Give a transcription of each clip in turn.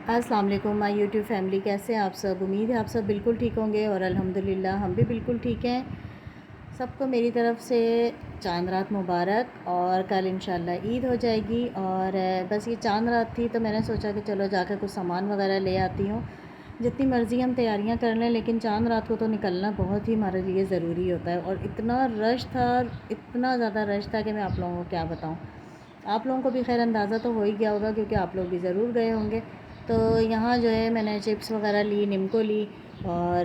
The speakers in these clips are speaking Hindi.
अस्सलाम वालेकुम माय यूट्यूब फैमिली, कैसे हैं आप सब। उम्मीद है आप सब बिल्कुल ठीक होंगे और अल्हम्दुलिल्लाह हम भी बिल्कुल ठीक हैं। सबको मेरी तरफ़ से चांद रात मुबारक। और कल इंशाल्लाह ईद हो जाएगी और बस ये चांद रात थी तो मैंने सोचा कि चलो जाकर कुछ सामान वगैरह ले आती हूँ। जितनी मर्ज़ी हम तैयारियाँ कर लें लेकिन चांद रात को तो निकलना बहुत ही हमारे लिए ज़रूरी होता है। और इतना रश था, इतना ज़्यादा रश था कि मैं आप लोगों को क्या बताऊँ। आप लोगों को भी खैर अंदाज़ा तो हो ही गया होगा क्योंकि आप लोग भी ज़रूर गए होंगे। तो यहाँ जो है मैंने चिप्स वगैरह ली, निम्को ली और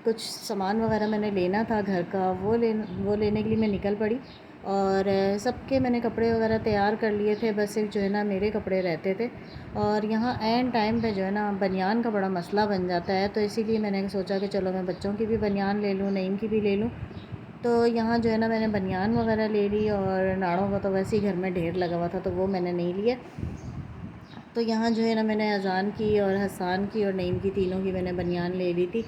कुछ सामान वगैरह मैंने लेना था घर का, वो लेने के लिए मैं निकल पड़ी। और सबके मैंने कपड़े वगैरह तैयार कर लिए थे, बस सिर्फ जो है ना मेरे कपड़े रहते थे। और यहाँ ऐन टाइम पे जो है ना बनियान का बड़ा मसला बन जाता है, तो इसीलिए मैंने सोचा कि चलो मैं बच्चों की भी बनियान ले लूँ, नईम की भी ले लूँ। तो यहाँ जो है ना मैंने बनियान वगैरह ले ली और नाड़ों का तो वैसे ही घर में ढेर लगा हुआ था तो वो मैंने नहीं लिया। तो यहाँ जो है ना मैंने अज़ान की और हसान की और नईम की, तीनों की मैंने बनियान ले ली थी।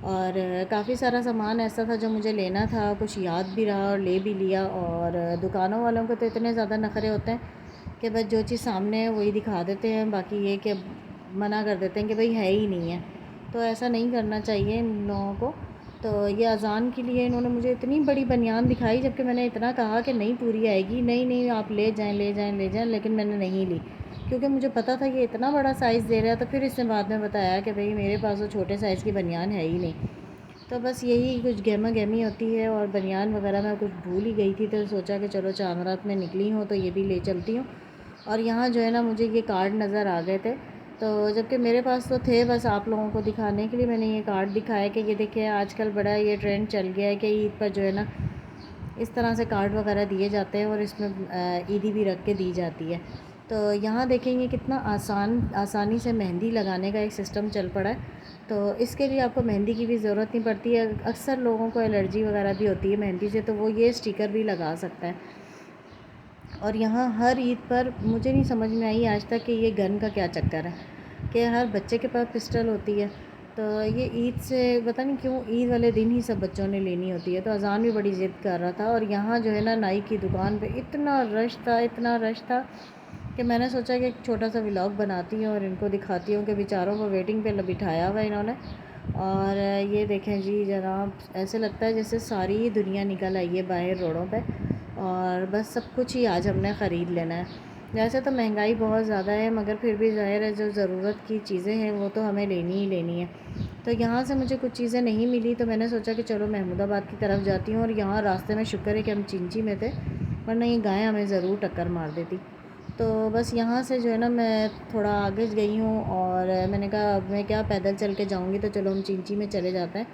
और काफ़ी सारा सामान ऐसा था जो मुझे लेना था, कुछ याद भी रहा और ले भी लिया। और दुकानों वालों को तो इतने ज़्यादा नखरे होते हैं कि बस जो चीज़ सामने है वही दिखा देते हैं, बाकी ये कि मना कर देते हैं कि भाई है ही नहीं है। तो ऐसा नहीं करना चाहिए इन लोगों को। तो ये अज़ान के लिए इन्होंने मुझे इतनी बड़ी बनियान दिखाई, जबकि मैंने इतना कहा कि नहीं पूरी आएगी, नहीं नहीं आप ले जाएं ले जाएं ले जाएं, लेकिन मैंने नहीं ली क्योंकि मुझे पता था ये इतना बड़ा साइज़ दे रहा है। तो फिर इसने बाद में बताया कि भाई मेरे पास तो छोटे साइज़ की बनियान है ही नहीं। तो बस यही कुछ गहमा गहमी होती है और बनियान वगैरह मैं कुछ भूल ही गई थी, तो सोचा कि चलो चांद रात में निकली हूँ तो ये भी ले चलती हूँ। और यहाँ जो है ना मुझे ये कार्ड नज़र आ गए थे, तो जबकि मेरे पास तो थे, बस आप लोगों को दिखाने के लिए मैंने ये कार्ड दिखाया कि ये देखिए आजकल बड़ा ये ट्रेंड चल गया है कि ईद पर जो है ना इस तरह से कार्ड वगैरह दिए जाते हैं और इसमें ईदी भी रख के दी जाती है। तो यहाँ देखेंगे कितना आसानी से मेहंदी लगाने का एक सिस्टम चल पड़ा है। तो इसके लिए आपको मेहंदी की भी ज़रूरत नहीं पड़ती है। अक्सर लोगों को एलर्जी वगैरह भी होती है मेहंदी से, तो वो ये स्टिकर भी लगा सकता है। और यहाँ हर ईद पर मुझे नहीं समझ में आई आज तक कि ये गन का क्या चक्कर है कि हर बच्चे के पास पिस्टल होती है। तो ये ईद से पता नहीं क्यों ईद वाले दिन ही सब बच्चों ने लेनी होती है। तो अज़ान भी बड़ी ज़िद कर रहा था। और यहाँ जो है ना नाई की दुकान पे इतना रश था, इतना रश था कि मैंने सोचा कि एक छोटा सा व्लॉग बनाती हूँ और इनको दिखाती हूँ कि बेचारों को वेटिंग पे बिठाया हुआ इन्होंने। और ये देखें जी जनाब, ऐसे लगता है जैसे सारी दुनिया निकल आई है बाहर रोडों पे और बस सब कुछ ही आज हमने ख़रीद लेना है। वैसे तो महंगाई बहुत ज़्यादा है मगर फिर भी ज़ाहिर है जो ज़रूरत की चीज़ें हैं वो तो हमें लेनी ही लेनी है। तो यहाँ से मुझे कुछ चीज़ें नहीं मिली तो मैंने सोचा कि चलो महमूदाबाद की तरफ जाती हूँ। और यहाँ रास्ते में शुक्र है कि हम चिंची में थे, वरना ये गाय हमें ज़रूर टक्कर मार देती। तो बस यहाँ से जो है ना मैं थोड़ा आगे गई हूँ और मैंने कहा अब मैं क्या पैदल चल के जाऊँगी, तो चलो हम चिंची में चले जाते हैं।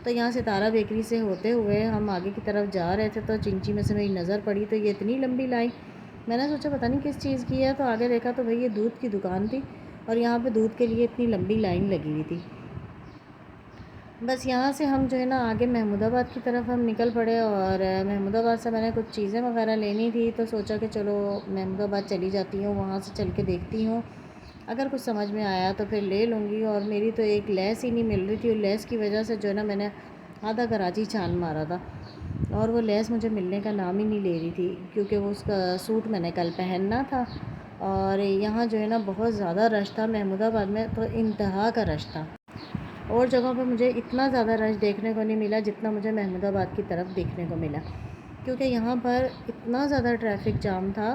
तो यहाँ सितारा बेकरी से होते हुए हम आगे की तरफ जा रहे थे तो चिंची में से मेरी नज़र पड़ी तो ये इतनी लंबी लाइन, मैंने सोचा पता नहीं किस चीज़ की है। तो आगे देखा तो भाई ये दूध की दुकान थी और यहाँ पे दूध के लिए इतनी लंबी लाइन लगी हुई थी। बस यहाँ से हम जो है ना आगे महमूदाबाद की तरफ हम निकल पड़े। और महमूदाबाद से मैंने कुछ चीज़ें वगैरह लेनी थी तो सोचा कि चलो महमूदाबाद चली जाती हूँ, वहाँ से चल के देखती हूँ, अगर कुछ समझ में आया तो फिर ले लूँगी। और मेरी तो एक लेस ही नहीं मिल रही थी और लेस की वजह से जो है ना मैंने आधा कराची छान मारा था और वो लेस मुझे मिलने का नाम ही नहीं ले रही थी क्योंकि वो उसका सूट मैंने कल पहनना था। और यहाँ जो है ना बहुत ज़्यादा रश था महमूदाबाद में, तो इंतहा का रश था। और जगहों पे मुझे इतना ज़्यादा रश देखने को नहीं मिला जितना मुझे महमूदाबाद की तरफ देखने को मिला, क्योंकि यहाँ पर इतना ज़्यादा ट्रैफिक जाम था।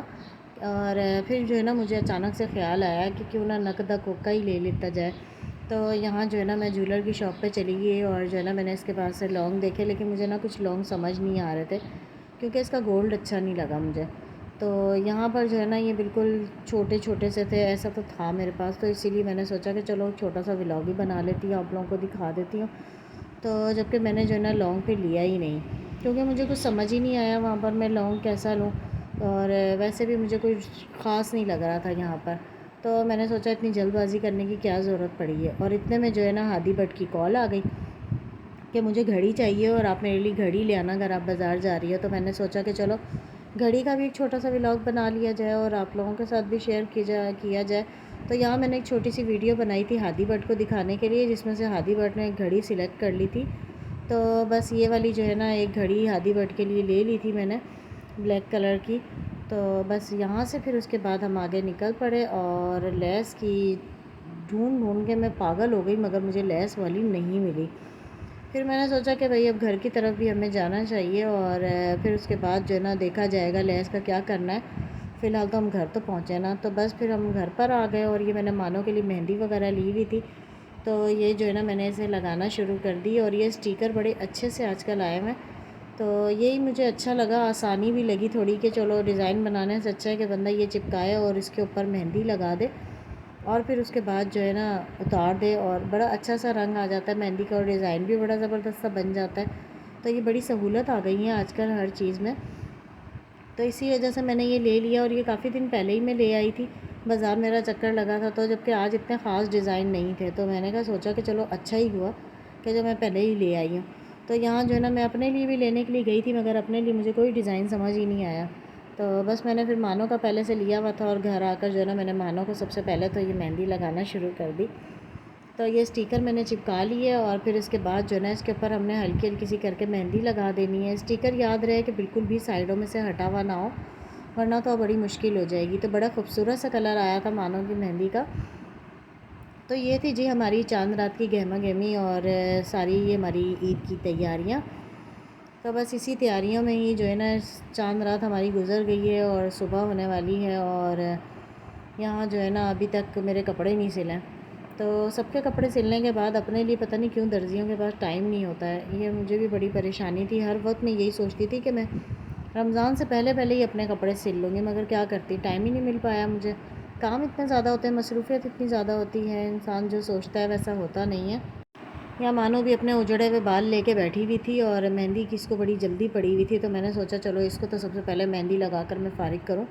और फिर जो है ना मुझे अचानक से ख़्याल आया कि क्यों ना नकदा कोका ही ले लेता जाए। तो यहाँ जो है ना मैं ज्वेलर की शॉप पे चली गई और जो है ना मैंने इसके पास से लौंग देखे, लेकिन मुझे ना कुछ लौंग समझ नहीं आ रहे थे क्योंकि इसका गोल्ड अच्छा नहीं लगा मुझे। तो यहाँ पर जो है ना ये बिल्कुल छोटे छोटे से थे, ऐसा तो था मेरे पास, तो इसीलिए मैंने सोचा कि चलो छोटा सा व्लॉग ही बना लेती हूँ, आप लोगों को दिखा देती हूँ। तो जबकि मैंने जो है ना लौंग फिर लिया ही नहीं क्योंकि मुझे कुछ समझ ही नहीं आया वहाँ पर मैं लौंग कैसा लूँ। और वैसे भी मुझे कोई ख़ास नहीं लग रहा था यहाँ पर। तो मैंने सोचा इतनी जल्दबाज़ी करने की क्या ज़रूरत पड़ी है। और इतने में जो है ना हादी भट्ट की कॉल आ गई कि मुझे घड़ी चाहिए और आप मेरे लिए घड़ी ले आना अगर आप बाज़ार जा रही हो। तो मैंने सोचा कि चलो घड़ी का भी एक छोटा सा व्लॉग बना लिया जाए और आप लोगों के साथ भी शेयर किया जाए। तो यहाँ मैंने एक छोटी सी वीडियो बनाई थी हादी भट्ट को दिखाने के लिए, जिसमें से हादी भट्ट ने एक घड़ी सिलेक्ट कर ली थी। तो बस ये वाली जो है ना एक घड़ी हादी भट्ट के लिए ले ली थी मैंने, ब्लैक कलर की। तो बस यहाँ से फिर उसके बाद हम आगे निकल पड़े और लेस की ढूंढ के मैं पागल हो गई, मगर मुझे लेस वाली नहीं मिली। फिर मैंने सोचा कि भाई अब घर की तरफ भी हमें जाना चाहिए, और फिर उसके बाद जो है ना देखा जाएगा लेस का क्या करना है। फ़िलहाल तो हम घर तो पहुँचे ना, तो बस फिर हम घर पर आ गए, और ये मैंने मानो के लिए मेहंदी वगैरह ली हुई थी, तो ये जो है ना मैंने इसे लगाना शुरू कर दी। और ये स्टिकर बड़े अच्छे से आजकल आए हैं, तो यही मुझे अच्छा लगा, आसानी भी लगी थोड़ी कि चलो डिज़ाइन बनाने से अच्छा है कि बंदा ये चिपकाए और इसके ऊपर मेहंदी लगा दे, और फिर उसके बाद जो है ना उतार दे, और बड़ा अच्छा सा रंग आ जाता है मेहंदी का, और डिज़ाइन भी बड़ा ज़बरदस्त सा बन जाता है। तो ये बड़ी सहूलत आ गई है आजकल हर चीज़ में, तो इसी वजह से मैंने ये ले लिया। और ये काफ़ी दिन पहले ही मैं ले आई थी, बाज़ार मेरा चक्कर लगा था, तो जबकि आज इतने ख़ास डिज़ाइन नहीं थे, तो मैंने कहा सोचा कि चलो अच्छा ही हुआ कि जो मैं पहले ही ले आई हूँ। तो यहाँ जो है ना मैं अपने लिए भी लेने के लिए गई थी, मगर अपने लिए मुझे कोई डिज़ाइन समझ ही नहीं आया, तो बस मैंने फिर मानो का पहले से लिया हुआ था, और घर आकर जो है ना मैंने मानो को सबसे पहले तो ये मेहंदी लगाना शुरू कर दी। तो ये स्टिकर मैंने चिपका ली है, और फिर इसके बाद जो है ना इसके ऊपर हमने हल्की हल्की सी करके मेहंदी लगा देनी है। स्टिकर याद रहे कि बिल्कुल भी साइडों में से हटा हुआ ना हो, वरना तो बड़ी मुश्किल हो जाएगी। तो बड़ा खूबसूरत सा कलर आया था मानो की मेहंदी का। तो ये थी जी हमारी चांद रात की गहमा गहमी, और सारी ये हमारी ईद की तैयारियाँ। तो बस इसी तैयारियों में ही जो है ना चांद रात हमारी गुज़र गई है, और सुबह होने वाली है, और यहाँ जो है ना अभी तक मेरे कपड़े नहीं सिले। तो सबके कपड़े सिलने के बाद अपने लिए पता नहीं क्यों दर्जियों के पास टाइम नहीं होता है। ये मुझे भी बड़ी परेशानी थी, हर वक्त मैं यही सोचती थी कि मैं रमज़ान से पहले पहले ही अपने कपड़े सिल लूँगी, मगर क्या करती, टाइम ही नहीं मिल पाया मुझे। काम इतने ज़्यादा होते हैं, मसरूफ़ियत इतनी ज़्यादा होती है, इंसान जो सोचता है वैसा होता नहीं है। यहाँ मानो भी अपने उजड़े हुए बाल लेके बैठी हुई थी, और मेहंदी की इसको बड़ी जल्दी पड़ी हुई थी, तो मैंने सोचा चलो इसको तो सबसे पहले मेहंदी लगा कर मैं फ़ारिग करूँ।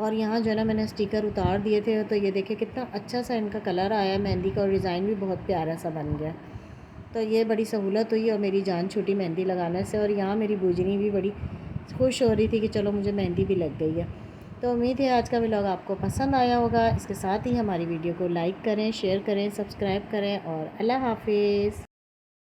और यहाँ जो है ना मैंने स्टिकर उतार दिए थे, तो ये देखिए कितना अच्छा सा इनका कलर आया मेहंदी का, और डिज़ाइन भी बहुत प्यारा सा बन गया। तो ये बड़ी सहूलत हुई, और मेरी जान छूटी मेहंदी लगाने से। और यहाँ मेरी बूजनी भी बड़ी खुश हो रही थी कि चलो मुझे मेहंदी भी लग गई है। तो उम्मीद है आज का व्लॉग आपको पसंद आया होगा। इसके साथ ही हमारी वीडियो को लाइक करें, शेयर करें, सब्सक्राइब करें, और अल्लाह हाफिज़।